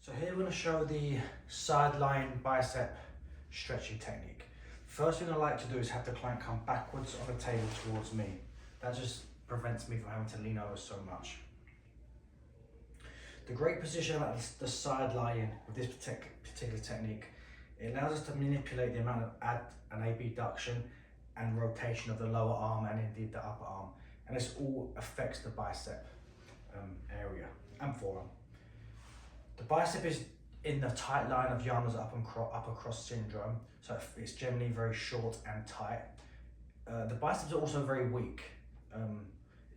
So here we're going to show the side lying bicep stretching technique. First thing I like to do is have the client come backwards on the table towards me. That just prevents me from having to lean over so much. The great position about the side lying with this particular technique, it allows us to manipulate the amount of ad and abduction and rotation of the lower arm and indeed the upper arm. And this all affects the bicep area and forearm. The bicep is in the tight line of Yarmouth's upper cross syndrome, so it's generally very short and tight. The biceps are also very weak,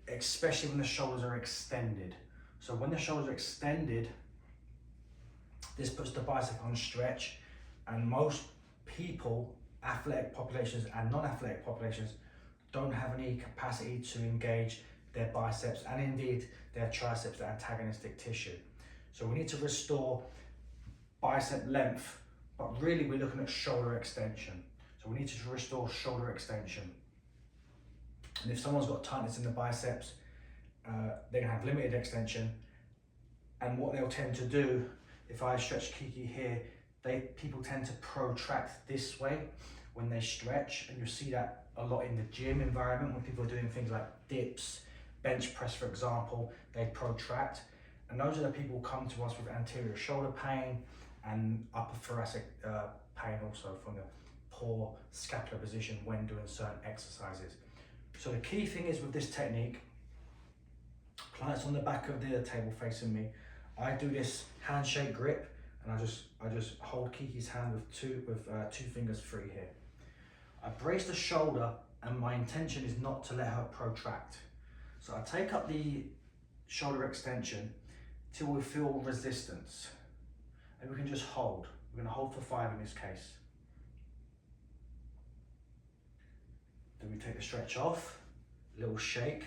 especially when the shoulders are extended. So when the shoulders are extended, this puts the bicep on stretch, and most people, athletic populations and non-athletic populations, don't have any capacity to engage their biceps and indeed their triceps, the antagonistic tissue. So we need to restore bicep length, but really we're looking at shoulder extension. So we need to restore shoulder extension. And if someone's got tightness in the biceps, they're gonna have limited extension. And what they'll tend to do, if I stretch Kiki here, people tend to protract this way when they stretch, and you'll see that a lot in the gym environment when people are doing things like dips, bench press, for example, they protract. And those are the people who come to us with anterior shoulder pain and upper thoracic pain also from the poor scapular position when doing certain exercises. So the key thing is with this technique, clients on the back of the table facing me, I do this handshake grip, and I just hold Kiki's hand with two fingers free here. I brace the shoulder, and my intention is not to let her protract. So I take up the shoulder extension till we feel resistance, and we can just hold. We're going to hold for 5 in this case. Then we take the stretch off, a little shake,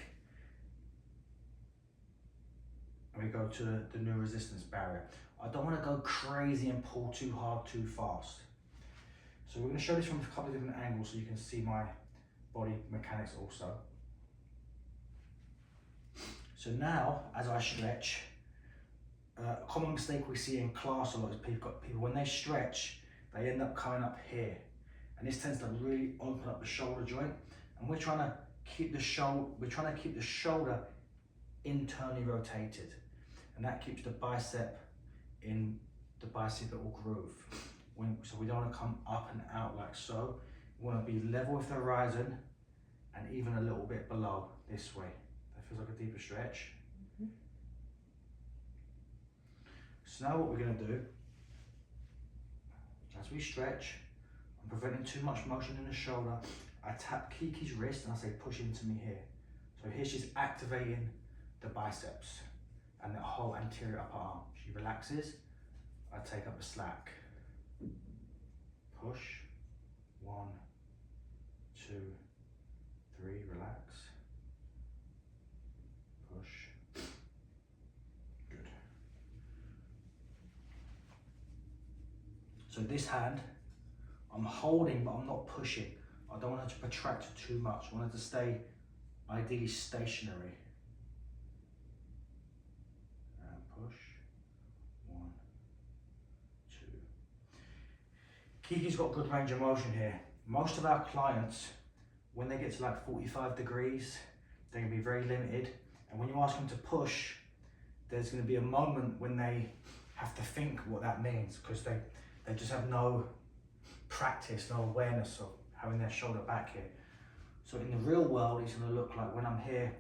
and we go to the new resistance barrier. I don't want to go crazy and pull too hard, too fast. So we're going to show this from a couple of different angles so you can see my body mechanics also. So now, as I stretch, a common mistake we see in class a lot is people when they stretch, they end up coming up here, and this tends to really open up the shoulder joint. And we're trying to keep the shoulder internally rotated, and that keeps the bicep in the bicipital groove. So we don't want to come up and out like so. We want to be level with the horizon and even a little bit below this way. That feels like a deeper stretch. So now what we're going to do, as we stretch, I'm preventing too much motion in the shoulder. I tap Kiki's wrist and I say push into me here. So here she's activating the biceps and the whole anterior upper arm. She relaxes, I take up the slack. Push, 1, 2, 3, relax. Push. Good. So this hand, I'm holding, but I'm not pushing. I don't want her to protract too much. I want her to stay ideally stationary. And push. 1, 2. Kiki's got good range of motion here. Most of our clients, when they get to like 45 degrees, they're gonna be very limited. And when you ask them to push, there's gonna be a moment when they have to think what that means, because they just have no practice, no awareness of having their shoulder back here. So in the real world, it's gonna look like when I'm here,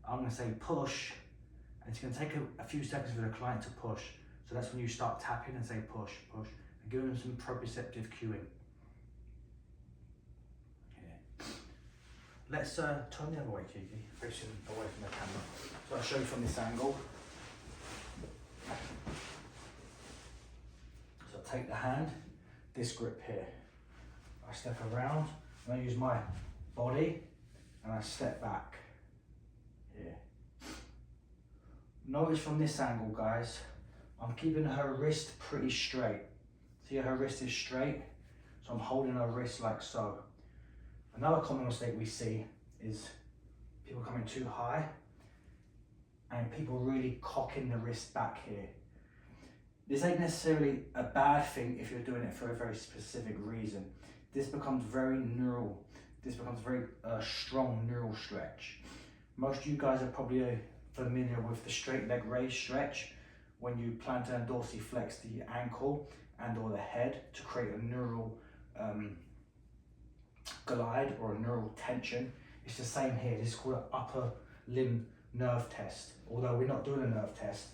I'm gonna say push, and it's gonna take a few seconds for the client to push. So that's when you start tapping and say push, push, and give them some proprioceptive cueing. Yeah. Let's turn the other way, Kiki, facing away from the camera. So I'll show you from this angle. So I take the hand, this grip here. I step around, and I use my body, and I step back here. Notice from this angle, guys, I'm keeping her wrist pretty straight. See how her wrist is straight? So I'm holding her wrist like so. Another common mistake we see is people coming too high and people really cocking the wrist back here. This ain't necessarily a bad thing if you're doing it for a very specific reason. This becomes very neural. This becomes very strong neural stretch. Most of you guys are probably familiar with the straight leg raise stretch, when you plantar and dorsiflex the ankle and or the head to create a neural glide or a neural tension. It's the same here. This is called an upper limb nerve test, although we're not doing a nerve test.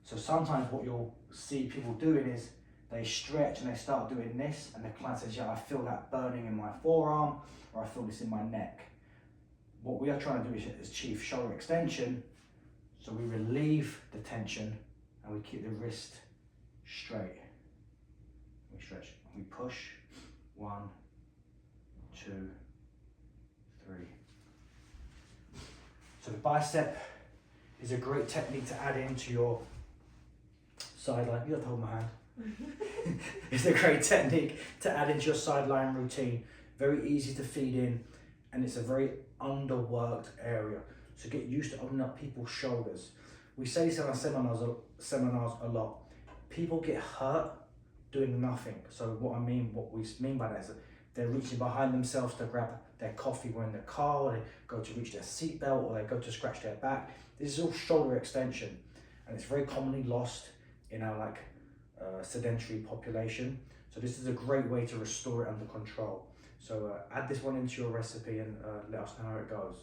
So sometimes what you'll see people doing is they stretch and they start doing this, and the client says, yeah, I feel that burning in my forearm, or I feel this in my neck. What we are trying to do is achieve shoulder extension, so we relieve the tension and we keep the wrist straight. We stretch, we push, 1, 2, 3. So the bicep is a great technique to add into your sideline. You don't have to hold my hand. It's a great technique to add into your sideline routine. Very easy to feed in, and it's a very underworked area. So get used to opening up people's shoulders. We say this in our seminars a lot. People get hurt doing nothing. So what we mean by that is that they're reaching behind themselves to grab their coffee when in the car, or they go to reach their seatbelt, or they go to scratch their back. This is all shoulder extension, and it's very commonly lost in our sedentary population. So this is a great way to restore it under control. So add this one into your recipe and let us know how it goes.